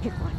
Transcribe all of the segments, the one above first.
Pick one.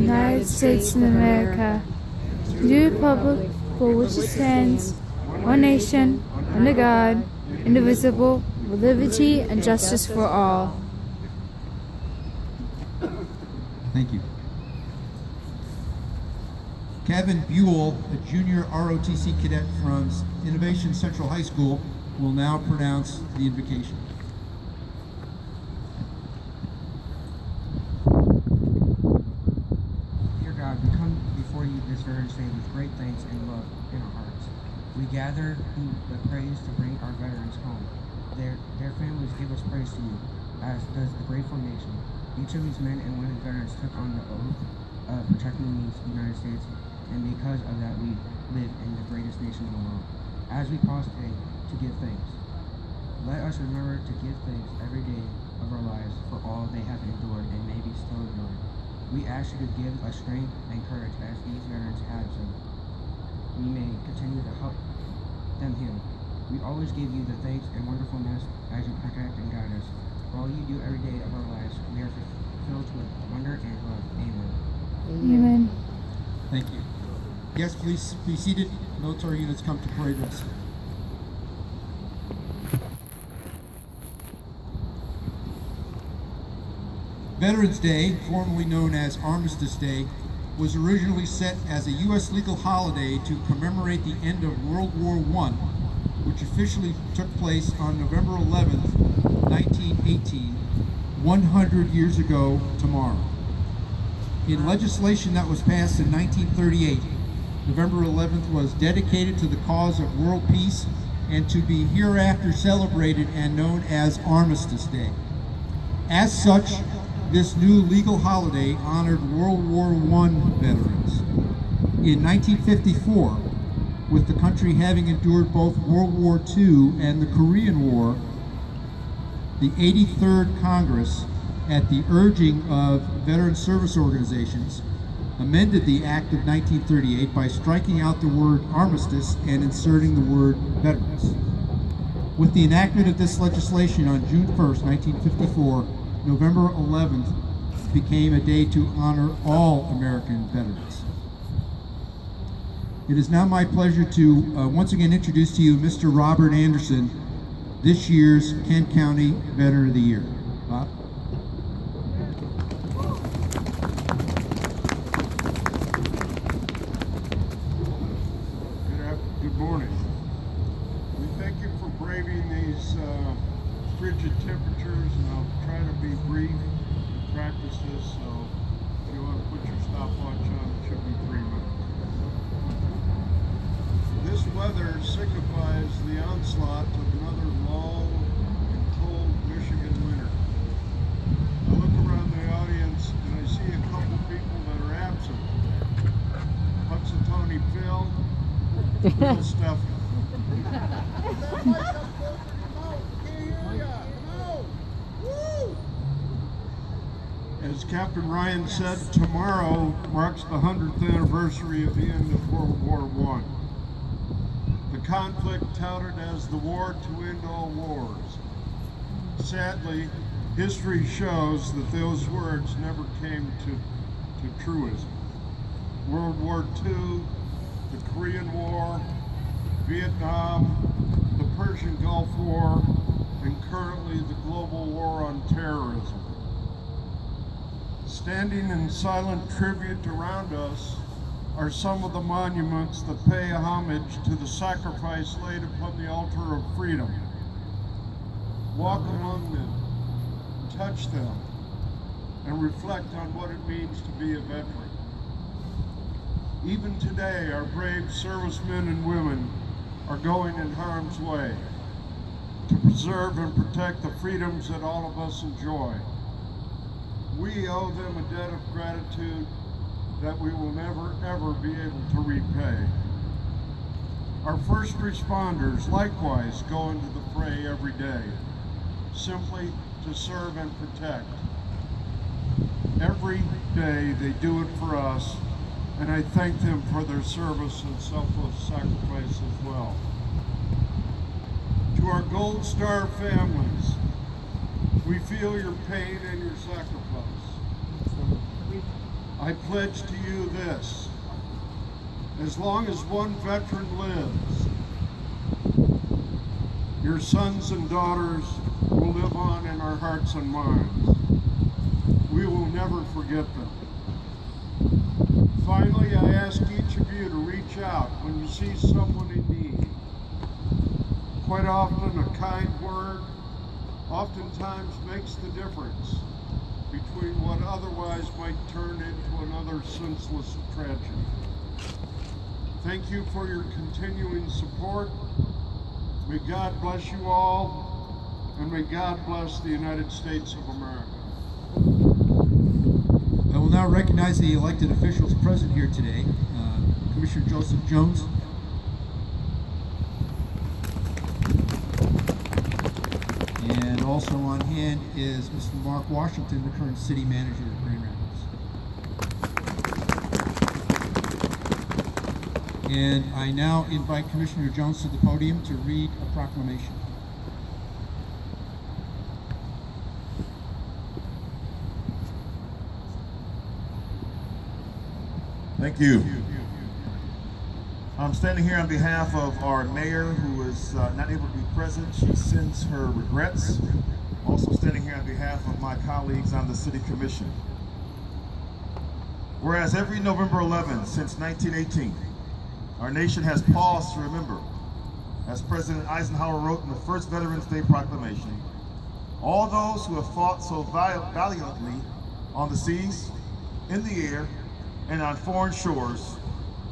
United States of America, to the republic for which it stands, one nation, under God, indivisible, with liberty and justice for all. Thank you. Kevin Buell, a junior ROTC cadet from Innovation Central High School, will now pronounce the invocation. We come before you this Veterans Day with great thanks and love in our hearts. We gather the praise to bring our veterans home. Their families give us praise to you, as does the grateful nation. Each of these men and women veterans took on the oath of protecting the United States, and because of that we live in the greatest nation in the world. As we pause today to give thanks, let us remember to give thanks every day of our lives for all they have endured and maybe still enduring. We ask you to give us strength and courage as these veterans have so we may continue to help them heal. We always give you the thanks and wonderfulness as you protect and guide us. For all you do every day of our lives, we are filled with wonder and love. Amen. Amen. Thank you. Yes, please be seated. Military units come to parade rest. Veterans Day, formerly known as Armistice Day, was originally set as a U.S. legal holiday to commemorate the end of World War I, which officially took place on November 11th, 1918, 100 years ago tomorrow. In legislation that was passed in 1938, November 11th was dedicated to the cause of world peace and to be hereafter celebrated and known as Armistice Day. As such, this new legal holiday honored World War I veterans. In 1954, with the country having endured both World War II and the Korean War, the 83rd Congress, at the urging of veteran service organizations, amended the Act of 1938 by striking out the word armistice and inserting the word veterans. With the enactment of this legislation on June 1st, 1954, November 11th became a day to honor all American veterans. It is now my pleasure to once again introduce to you Mr. Robert Anderson, this year's Kent County Veteran of the Year. Bob? Good morning. We thank you for braving these frigid temperatures, and I'll try to be brief and practice this, so if you want to put your stopwatch on, it should be 3 minutes. This weather signifies the onslaught of another long and cold Michigan winter. I look around the audience and I see a couple people that are absent. Punxsutawney Phil, Will Stefan. Captain Ryan said, tomorrow marks the 100th anniversary of the end of World War I. The conflict touted as the war to end all wars. Sadly, history shows that those words never came to truism. World War II, the Korean War, Vietnam, the Persian Gulf War, and currently the global war on terrorism. Standing in silent tribute around us are some of the monuments that pay homage to the sacrifice laid upon the altar of freedom. Walk among them, touch them, and reflect on what it means to be a veteran. Even today, our brave servicemen and women are going in harm's way to preserve and protect the freedoms that all of us enjoy. We owe them a debt of gratitude that we will never, ever be able to repay. Our first responders likewise go into the fray every day, simply to serve and protect. Every day they do it for us, and I thank them for their service and selfless sacrifice as well. To our Gold Star families, we feel your pain and your sacrifice. I pledge to you this: as long as one veteran lives, your sons and daughters will live on in our hearts and minds. We will never forget them. Finally, I ask each of you to reach out when you see someone in need. Quite often, a kind word oftentimes makes the difference between what otherwise might turn into another senseless tragedy. Thank you for your continuing support. May God bless you all, and may God bless the United States of America. I will now recognize the elected officials present here today. Commissioner Joseph Jones. And also on hand is Mr. Mark Washington, the current city manager of Grand Rapids. And I now invite Commissioner Jones to the podium to read a proclamation. Thank you. I'm standing here on behalf of our mayor, who is not able to be present. She sends her regrets. Also standing here on behalf of my colleagues on the City Commission. Whereas every November 11th since 1918, our nation has paused to remember, as President Eisenhower wrote in the first Veterans Day proclamation, all those who have fought so valiantly on the seas, in the air, and on foreign shores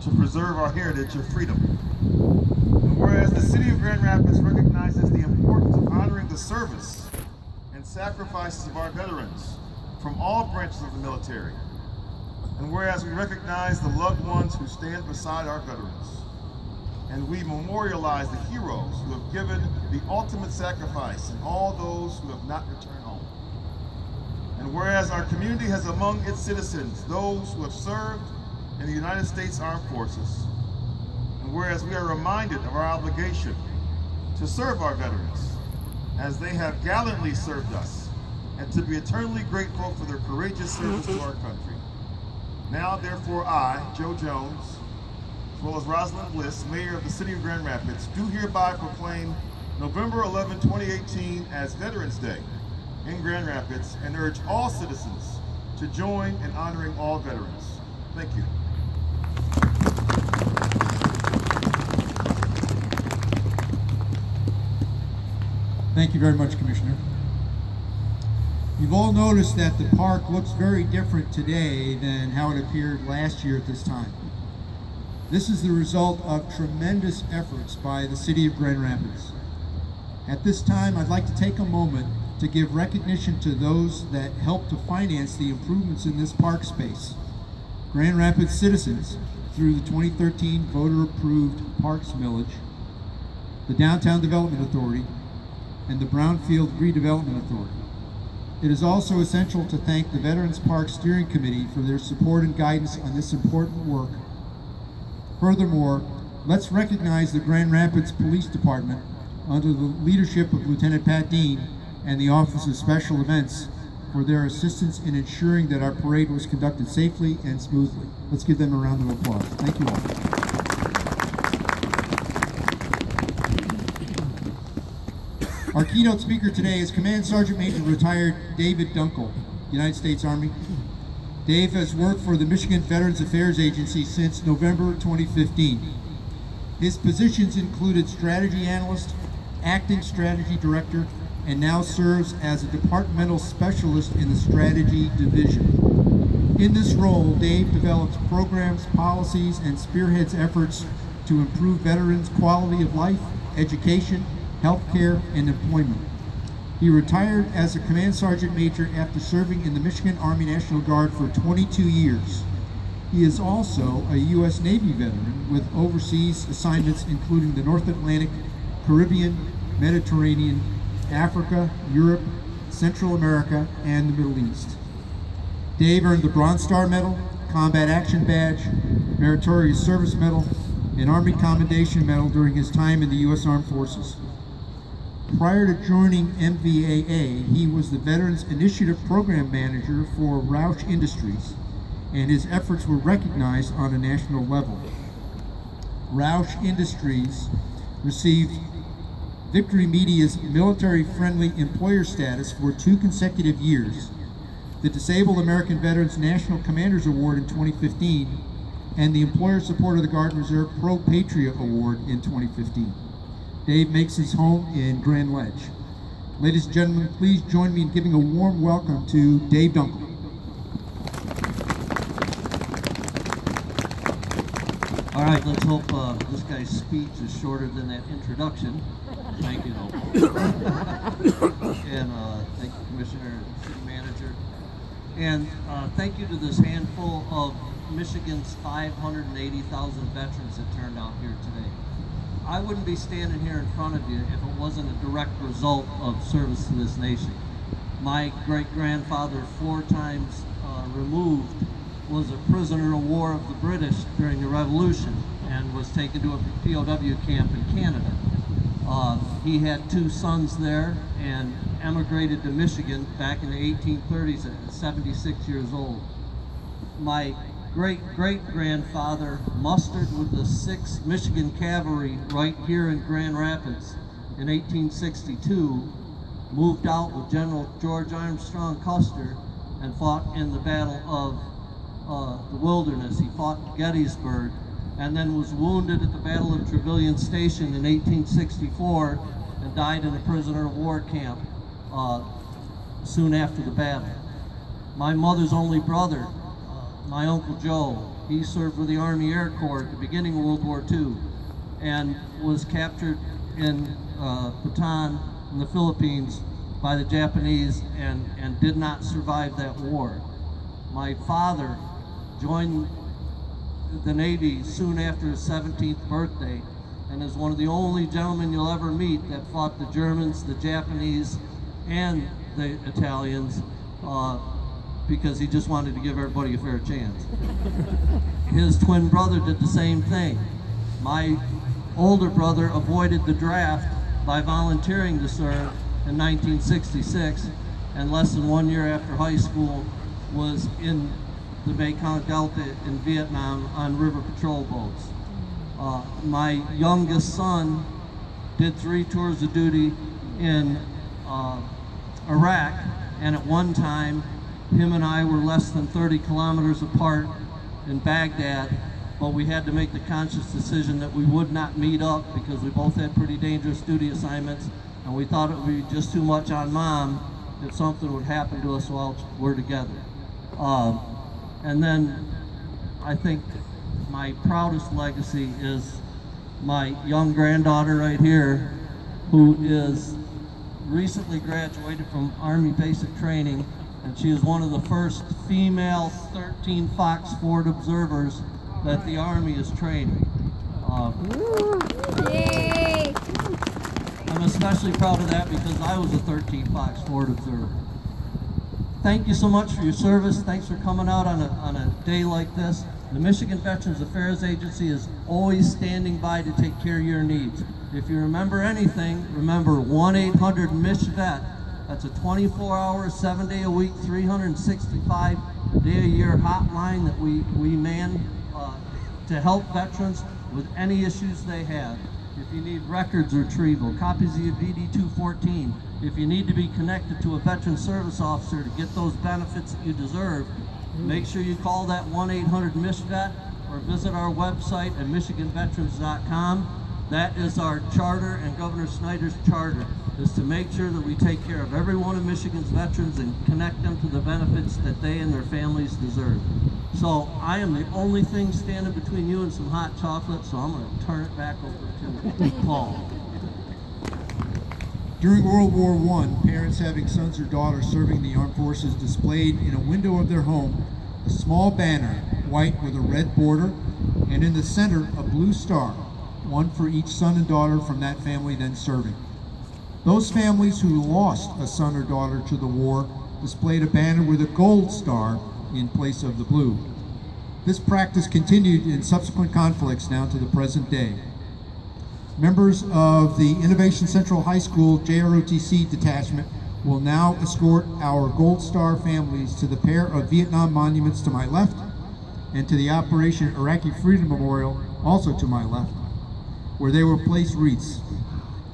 to preserve our heritage of freedom. And whereas the City of Grand Rapids recognizes the importance of honoring the service and sacrifices of our veterans from all branches of the military, and whereas we recognize the loved ones who stand beside our veterans, and we memorialize the heroes who have given the ultimate sacrifice and all those who have not returned home. And whereas our community has among its citizens those who have served in the United States Armed Forces, and whereas we are reminded of our obligation to serve our veterans as they have gallantly served us, and to be eternally grateful for their courageous service to our country. Now, therefore, I, Joe Jones, as well as Rosalind Bliss, Mayor of the City of Grand Rapids, do hereby proclaim November 11, 2018 as Veterans Day in Grand Rapids, and urge all citizens to join in honoring all veterans. Thank you. Thank you very much, Commissioner. You've all noticed that the park looks very different today than how it appeared last year at this time. This is the result of tremendous efforts by the City of Grand Rapids. At this time, I'd like to take a moment to give recognition to those that helped to finance the improvements in this park space. Grand Rapids citizens, through the 2013 voter-approved Parks Millage, the Downtown Development Authority, and the Brownfield Redevelopment Authority. It is also essential to thank the Veterans Park Steering Committee for their support and guidance on this important work. Furthermore, let's recognize the Grand Rapids Police Department under the leadership of Lieutenant Pat Dean and the Office of Special Events for their assistance in ensuring that our parade was conducted safely and smoothly. Let's give them a round of applause. Thank you all. Our keynote speaker today is Command Sergeant Major retired David Dunkel, United States Army. Dave has worked for the Michigan Veterans Affairs Agency since November 2015. His positions included strategy analyst, acting strategy director, and now serves as a departmental specialist in the strategy division. In this role, Dave develops programs, policies, and spearheads efforts to improve veterans' quality of life, education, healthcare, and employment. He retired as a Command Sergeant Major after serving in the Michigan Army National Guard for 22 years. He is also a U.S. Navy veteran with overseas assignments including the North Atlantic, Caribbean, Mediterranean, Africa, Europe, Central America, and the Middle East. Dave earned the Bronze Star Medal, Combat Action Badge, Meritorious Service Medal, and Army Commendation Medal during his time in the U.S. Armed Forces. Prior to joining MVAA, he was the Veterans Initiative Program Manager for Roush Industries, and his efforts were recognized on a national level. Roush Industries received Victory Media's military-friendly employer status for 2 consecutive years, the Disabled American Veterans National Commanders Award in 2015, and the Employer Support of the Guard and Reserve Pro Patriot Award in 2015. Dave makes his home in Grand Ledge. Ladies and gentlemen, please join me in giving a warm welcome to Dave Dunkel. All right, let's hope this guy's speech is shorter than that introduction. Thank you, and thank you, Commissioner and City Manager. And thank you to this handful of Michigan's 580,000 veterans that turned out here today. I wouldn't be standing here in front of you if it wasn't a direct result of service to this nation. My great-grandfather, 4 times removed, was a prisoner of war of the British during the Revolution and was taken to a POW camp in Canada. He had 2 sons there and emigrated to Michigan back in the 1830s at 76 years old. My great-great-grandfather mustered with the 6th Michigan Cavalry right here in Grand Rapids in 1862, moved out with General George Armstrong Custer and fought in the Battle of the Wilderness. He fought at Gettysburg and then was wounded at the Battle of Trevilian Station in 1864 and died in a prisoner of war camp soon after the battle. My mother's only brother, my Uncle Joe, he served with the Army Air Corps at the beginning of World War II and was captured in Bataan in the Philippines by the Japanese and did not survive that war. My father joined the Navy soon after his 17th birthday and is one of the only gentlemen you'll ever meet that fought the Germans, the Japanese, and the Italians because he just wanted to give everybody a fair chance. His twin brother did the same thing. My older brother avoided the draft by volunteering to serve in 1966, and less than 1 year after high school was in the Mekong Delta in Vietnam on river patrol boats. My youngest son did 3 tours of duty in Iraq, and at one time him and I were less than 30 kilometers apart in Baghdad, but we had to make the conscious decision that we would not meet up because we both had pretty dangerous duty assignments, and we thought it would be just too much on Mom if something would happen to us while we're together. And then I think my proudest legacy is my young granddaughter right here, who is recently graduated from Army Basic Training, and she is one of the first female 13 Fox Ford observers that the Army is training. Yay! I'm especially proud of that because I was a 13 Fox Ford observer. thank you so much for your service. Thanks for coming out on a day like this. The Michigan Veterans Affairs Agency is always standing by to take care of your needs. If you remember anything, remember 1-800-MICH-VET. That's a 24-hour, 7-day-a-week, 365-day-a-year hotline that we man to help veterans with any issues they have. If you need records retrieval, copies of your VD-214, if you need to be connected to a veteran service officer to get those benefits that you deserve, make sure you call that 1-800-MICH-VET or visit our website at michiganveterans.com. That is our charter, and Governor Snyder's charter is to make sure that we take care of every one of Michigan's veterans and connect them to the benefits that they and their families deserve. So I am the only thing standing between you and some hot chocolate, so I'm going to turn it back over to Paul. During World War I, parents having sons or daughters serving the armed forces displayed in a window of their home a small banner, white with a red border, and in the center a blue star, one for each son and daughter from that family then serving. Those families who lost a son or daughter to the war displayed a banner with a gold star in place of the blue. This practice continued in subsequent conflicts down to the present day. Members of the Innovation Central High School JROTC detachment will now escort our Gold Star families to the pair of Vietnam monuments to my left and to the Operation Iraqi Freedom Memorial, also to my left, where they will place wreaths.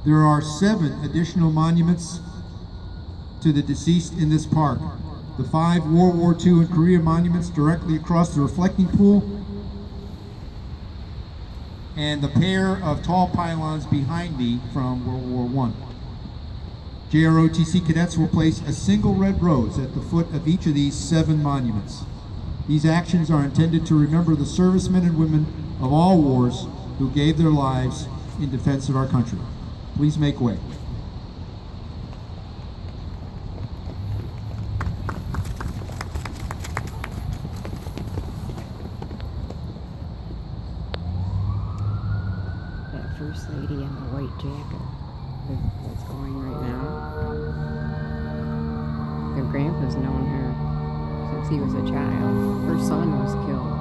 There are 7 additional monuments to the deceased in this park. The 5 World War II and Korea monuments directly across the reflecting pool, and the pair of tall pylons behind me from World War I. JROTC cadets will place a single red rose at the foot of each of these 7 monuments. These actions are intended to remember the servicemen and women of all wars who gave their lives in defense of our country. Please make way. That first lady in the white jacket that's going right now. Their grandpa's known her since he was a child. Her son was killed